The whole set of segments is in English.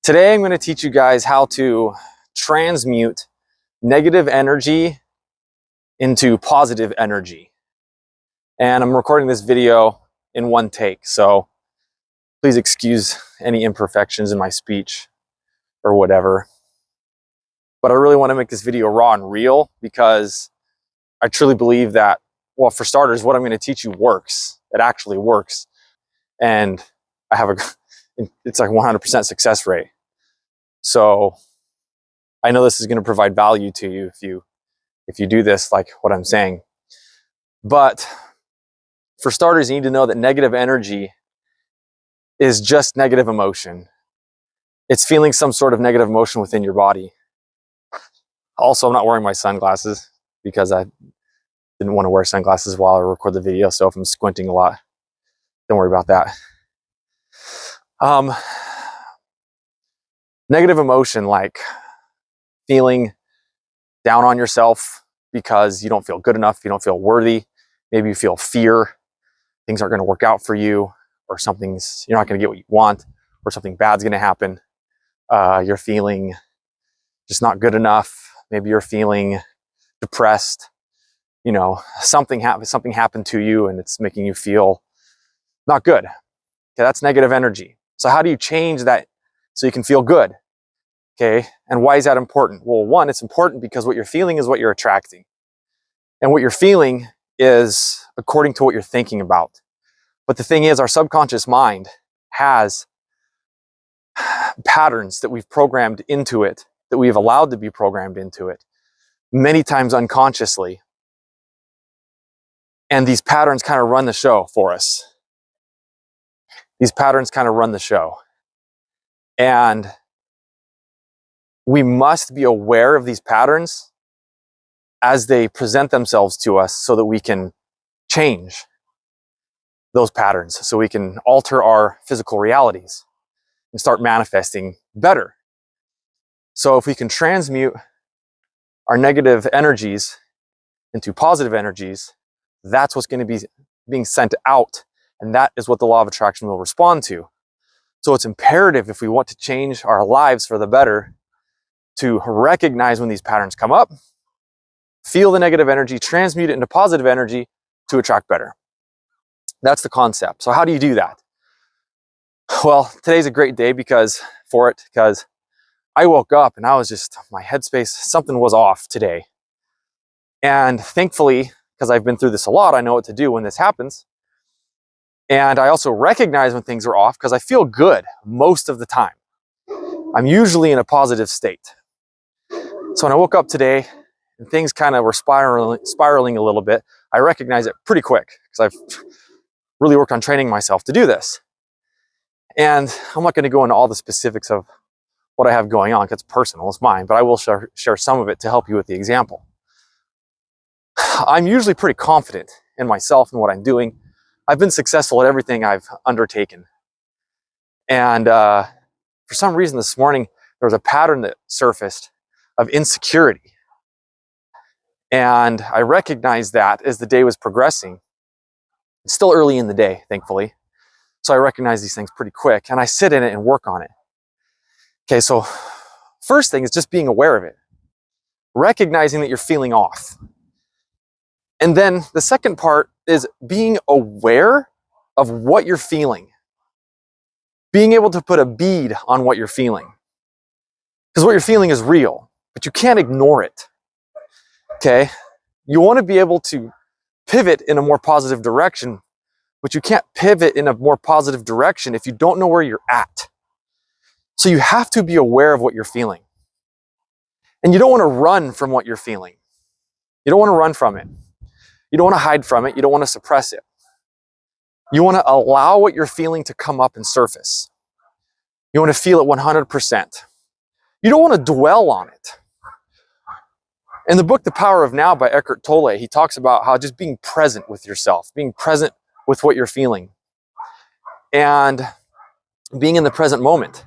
Today I'm going to teach you guys how to transmute negative energy into positive energy. And I'm recording this video in one take, so please excuse any imperfections in my speech or whatever. But I really want to make this video raw and real because I truly believe that, well, for starters, what I'm going to teach you works. It actually works. And I have it's like 100% success rate. So I know this is going to provide value to you if you do this, like what I'm saying. But for starters, you need to know that negative energy is just negative emotion. It's feeling some sort of negative emotion within your body. Also, I'm not wearing my sunglasses because I didn't want to wear sunglasses while I record the video. So if I'm squinting a lot, don't worry about that. Negative emotion, like feeling down on yourself because you don't feel good enough, you don't feel worthy. Maybe you feel fear, things aren't going to work out for you, or you're not going to get what you want, or something bad's going to happen. You're feeling just not good enough. Maybe you're feeling depressed. You know, something happened to you and it's making you feel not good. Okay, that's negative energy. So how do you change that so you can feel good? Okay, and why is that important? Well, one, it's important because what you're feeling is what you're attracting. And what you're feeling is according to what you're thinking about. But the thing is, our subconscious mind has patterns that we've programmed into it, that we've allowed to be programmed into it, many times unconsciously. And these patterns kind of run the show for us. These patterns kind of run the show. And we must be aware of these patterns as they present themselves to us so that we can change those patterns, so we can alter our physical realities and start manifesting better. So if we can transmute our negative energies into positive energies, that's what's going to be being sent out, and that is what the law of attraction will respond to. So it's imperative, if we want to change our lives for the better, to recognize when these patterns come up, feel the negative energy, transmute it into positive energy to attract better. That's the concept. So how do you do that? Well, today's a great day because I woke up and I was just, my headspace, something was off today. And thankfully, because I've been through this a lot, I know what to do when this happens. And I also recognize when things are off because I feel good most of the time. I'm usually in a positive state. So when I woke up today and things kind of were spiraling a little bit, I recognized it pretty quick because I've really worked on training myself to do this. And I'm not going to go into all the specifics of what I have going on because it's personal, it's mine, but I will share some of it to help you with the example. I'm usually pretty confident in myself and what I'm doing. I've been successful at everything I've undertaken. And for some reason this morning, there was a pattern that surfaced of insecurity. And I recognized that as the day was progressing. It's still early in the day, thankfully. So I recognize these things pretty quick and I sit in it and work on it. Okay, so first thing is just being aware of it. Recognizing that you're feeling off. And then the second part is being aware of what you're feeling. Being able to put a bead on what you're feeling. Because what you're feeling is real, but you can't ignore it. Okay? You want to be able to pivot in a more positive direction, but you can't pivot in a more positive direction if you don't know where you're at. So you have to be aware of what you're feeling. And you don't want to run from what you're feeling. You don't want to run from it. You don't want to hide from it. You don't want to suppress it. You want to allow what you're feeling to come up and surface. You want to feel it 100%. You don't want to dwell on it. In the book, The Power of Now by Eckhart Tolle, he talks about how just being present with yourself, being present with what you're feeling, and being in the present moment,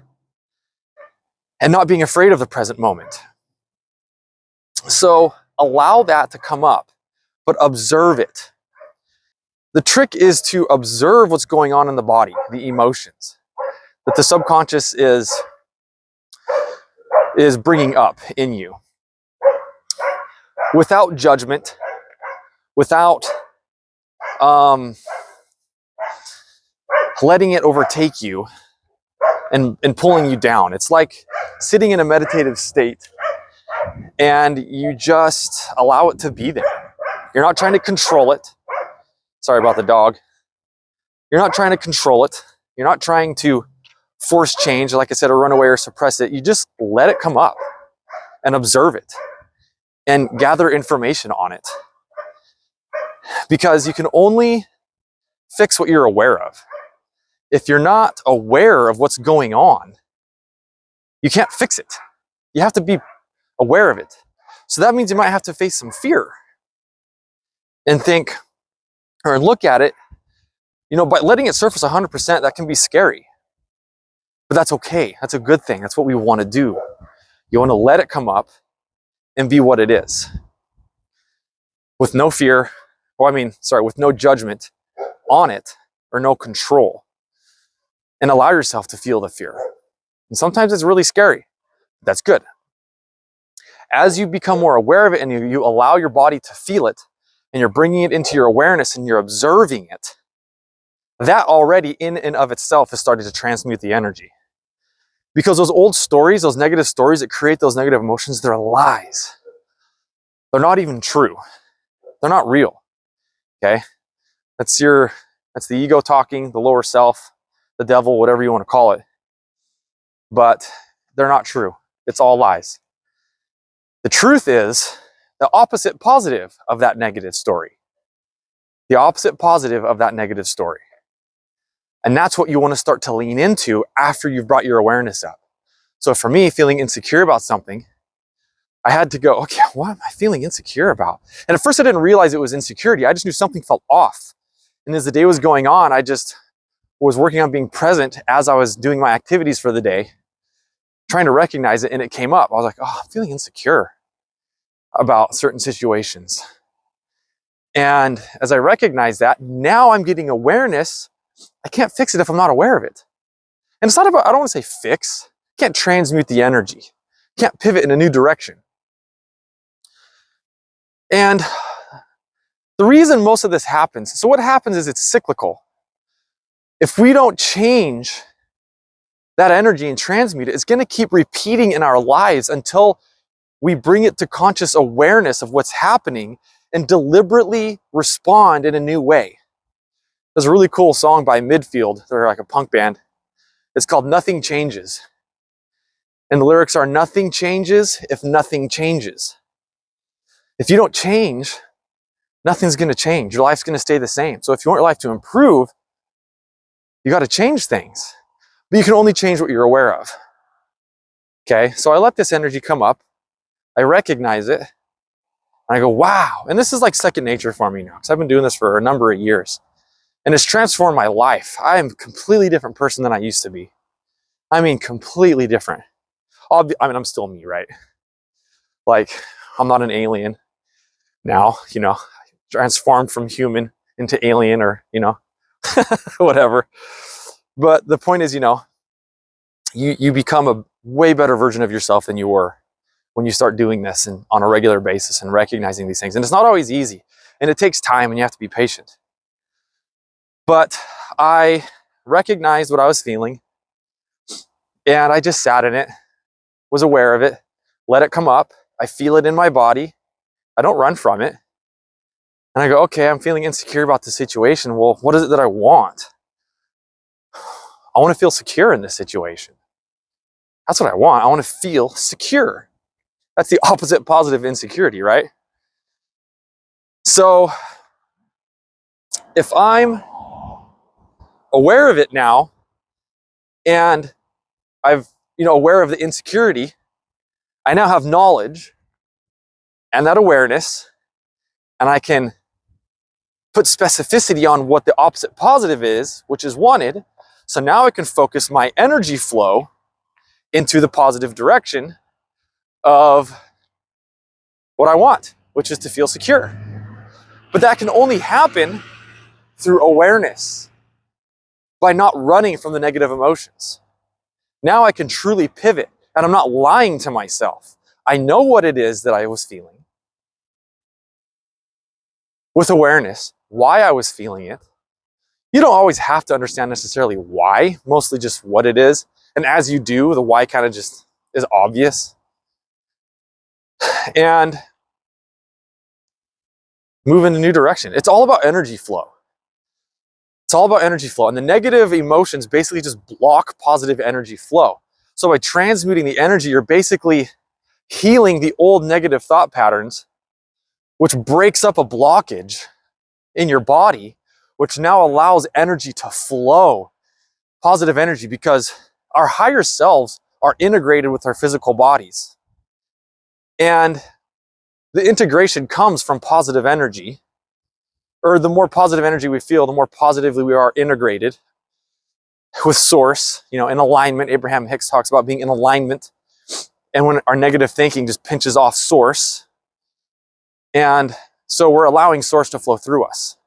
and not being afraid of the present moment. So allow that to come up, but observe it. The trick is to observe what's going on in the body, the emotions, that the subconscious is is bringing up in you. Without judgment, without letting it overtake you and pulling you down. It's like sitting in a meditative state and you just allow it to be there. You're not trying to control it. Sorry about the dog. You're not trying to control it. You're not trying to force change, like I said, or run away or suppress it. You just let it come up and observe it and gather information on it. Because you can only fix what you're aware of. If you're not aware of what's going on, you can't fix it. You have to be aware of it. So that means you might have to face some fear and think, or look at it, by letting it surface 100%, that can be scary. But that's okay. That's a good thing. That's what we want to do. You want to let it come up and be what it is. With no fear, with no judgment on it or no control. And allow yourself to feel the fear. And sometimes it's really scary. That's good. As you become more aware of it and you allow your body to feel it, and you're bringing it into your awareness and you're observing it, that already in and of itself is starting to transmute the energy. Because those old stories, those negative stories that create those negative emotions, they're lies. They're not even true. They're not real. Okay? That's the ego talking, the lower self, the devil, whatever you want to call it. But they're not true. It's all lies. The truth is the opposite positive of that negative story. The opposite positive of that negative story. And that's what you want to start to lean into after you've brought your awareness up. So for me, feeling insecure about something, I had to go, okay, what am I feeling insecure about? And at first I didn't realize it was insecurity. I just knew something felt off. And as the day was going on, I just was working on being present as I was doing my activities for the day, trying to recognize it, and it came up. I was like, oh, I'm feeling insecure about certain situations. And as I recognize that, now I'm getting awareness. I can't fix it if I'm not aware of it. And it's not about, I don't want to say fix. Can't transmute the energy. Can't pivot in a new direction. And the reason most of this happens, so what happens is it's cyclical. If we don't change that energy and transmute it, it's going to keep repeating in our lives until we bring it to conscious awareness of what's happening and deliberately respond in a new way. There's a really cool song by Midfield. They're like a punk band. It's called Nothing Changes. And the lyrics are, nothing changes if nothing changes. If you don't change, nothing's going to change. Your life's going to stay the same. So if you want your life to improve, you got to change things. But you can only change what you're aware of. Okay, so I let this energy come up. I recognize it. And I go, wow. And this is like second nature for me now, because I've been doing this for a number of years. And it's transformed my life. I am a completely different person than I used to be. I mean, completely different. I'm still me, right? Like, I'm not an alien now, transformed from human into alien or, whatever. But the point is, you become a way better version of yourself than you were when you start doing this and on a regular basis and recognizing these things. And it's not always easy, and it takes time, and you have to be patient. But I recognized what I was feeling, and I just sat in it, was aware of it, let it come up. I feel it in my body. I don't run from it. And I go, okay, I'm feeling insecure about the situation. Well, what is it that I want? I want to feel secure in this situation. That's what I want. I want to feel secure. That's the opposite positive insecurity, right? So if I'm aware of it now, and I've, aware of the insecurity, I now have knowledge and that awareness, and I can put specificity on what the opposite positive is, which is wanted. So now I can focus my energy flow into the positive direction of what I want, which is to feel secure. But that can only happen through awareness, by not running from the negative emotions. Now I can truly pivot And I'm not lying to myself. I know what it is that I was feeling. With awareness, why I was feeling it. You don't always have to understand necessarily why, mostly just what it is. And as you do, the why kind of just is obvious. And move in a new direction. It's all about energy flow. It's all about energy flow. And the negative emotions basically just block positive energy flow. So by transmuting the energy, you're basically healing the old negative thought patterns, which breaks up a blockage in your body, which now allows energy to flow, positive energy, because our higher selves are integrated with our physical bodies. And the integration comes from positive energy, or the more positive energy we feel, the more positively we are integrated with source, in alignment. Abraham Hicks talks about being in alignment. And when our negative thinking just pinches off source, and so we're allowing source to flow through us.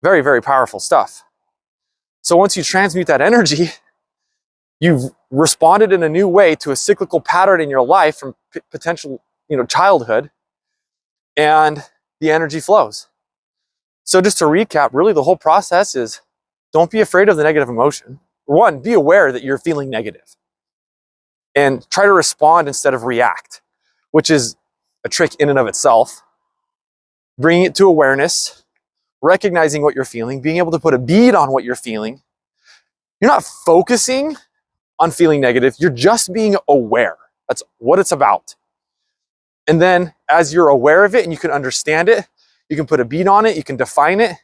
Very, very powerful stuff. So once you transmute that energy, you've responded in a new way to a cyclical pattern in your life from potential, childhood, and the energy flows. So just to recap, really the whole process is, don't be afraid of the negative emotion. One, be aware that you're feeling negative and try to respond instead of react, which is a trick in and of itself. Bringing it to awareness, recognizing what you're feeling, being able to put a bead on what you're feeling. You're not focusing on feeling negative, you're just being aware. That's what it's about. And then as you're aware of it and you can understand it, you can put a bead on it, you can define it.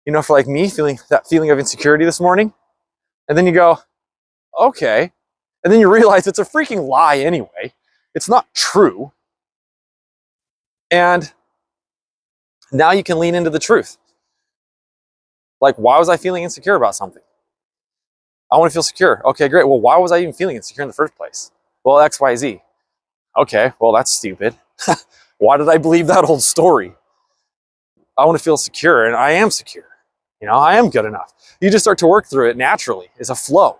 For like me, feeling that feeling of insecurity this morning. And then you go, okay. And then you realize it's a freaking lie anyway. It's not true. And now you can lean into the truth. Like, why was I feeling insecure about something? I want to feel secure. Okay, great. Well, why was I even feeling insecure in the first place? Well, X, Y, Z. Okay, well, that's stupid. Why did I believe that old story? I want to feel secure, and I am secure. I am good enough. You just start to work through it naturally. It's a flow.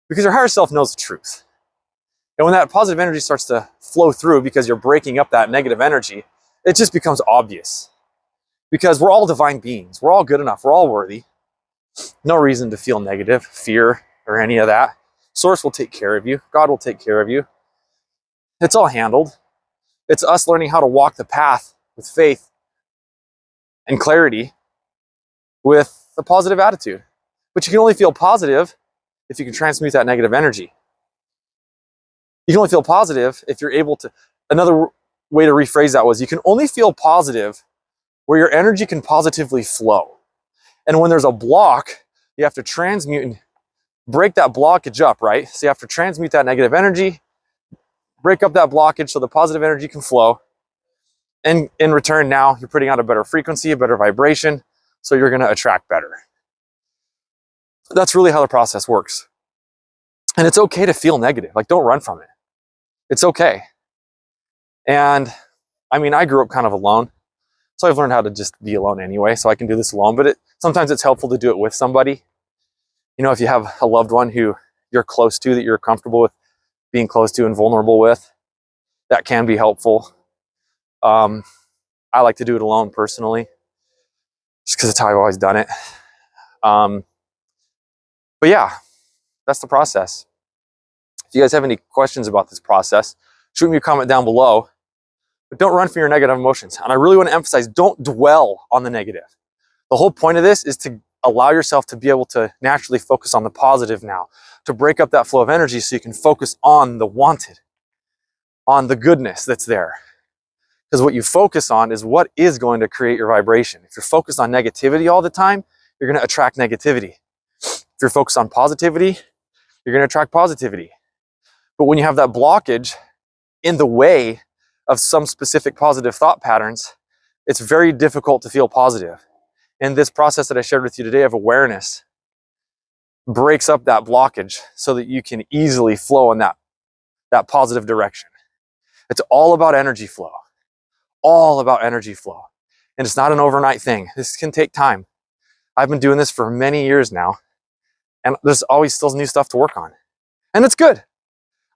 Because your higher self knows the truth. And when that positive energy starts to flow through because you're breaking up that negative energy, it just becomes obvious. Because we're all divine beings. We're all good enough. We're all worthy. No reason to feel negative, fear, or any of that. Source will take care of you. God will take care of you. It's all handled. It's us learning how to walk the path with faith and clarity with a positive attitude. But you can only feel positive if you can transmute that negative energy. You can only feel positive if you're able to. Another way to rephrase that was, you can only feel positive where your energy can positively flow. And when there's a block, you have to transmute and break that blockage up, right? So you have to transmute that negative energy, break up that blockage so the positive energy can flow. And in return, now you're putting out a better frequency, a better vibration, so you're going to attract better. That's really how the process works. And it's okay to feel negative. Like, don't run from it. It's okay. And I grew up kind of alone. So I've learned how to just be alone anyway, so I can do this alone. But sometimes it's helpful to do it with somebody. If you have a loved one who you're close to, that you're comfortable with being close to and vulnerable with, that can be helpful. I like to do it alone personally, just because it's how I've always done it. But yeah, that's the process. If you guys have any questions about this process, shoot me a comment down below. But don't run from your negative emotions. And I really want to emphasize, don't dwell on the negative. The whole point of this is to allow yourself to be able to naturally focus on the positive now, to break up that flow of energy so you can focus on the wanted, on the goodness that's there. Because what you focus on is what is going to create your vibration. If you're focused on negativity all the time, you're going to attract negativity. If you're focused on positivity, you're going to attract positivity. But when you have that blockage in the way of some specific positive thought patterns, it's very difficult to feel positive. And this process that I shared with you today of awareness breaks up that blockage so that you can easily flow in that positive direction. It's all about energy flow. All about energy flow. And it's not an overnight thing. This can take time. I've been doing this for many years now, and there's always still new stuff to work on. And it's good.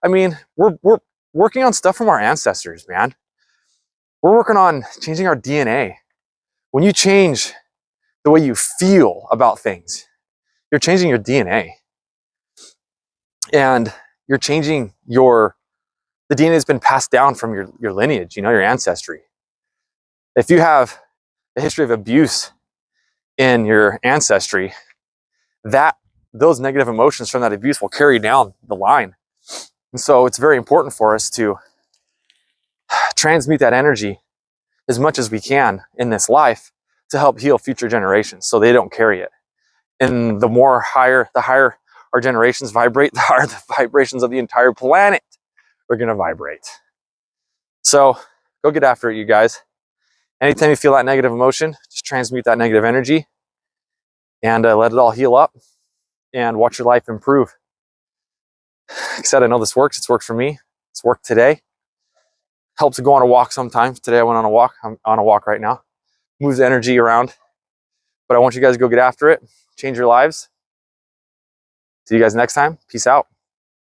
I mean, we're working on stuff from our ancestors, man. We're working on changing our DNA. When you change the way you feel about things, you're changing your DNA. And you're changing the DNA has been passed down from your lineage, you know, your ancestry. If you have a history of abuse in your ancestry, those negative emotions from that abuse will carry down the line. And so it's very important for us to transmute that energy as much as we can in this life to help heal future generations so they don't carry it. And the higher our generations vibrate, the higher the vibrations of the entire planet are going to vibrate. So go get after it, you guys. Anytime you feel that negative emotion, just transmute that negative energy and let it all heal up and watch your life improve. Like I said, I know this works. It's worked for me. It's worked today. Helps to go on a walk sometimes. Today I went on a walk. I'm on a walk right now. Moves the energy around. But I want you guys to go get after it. Change your lives. See you guys next time. Peace out.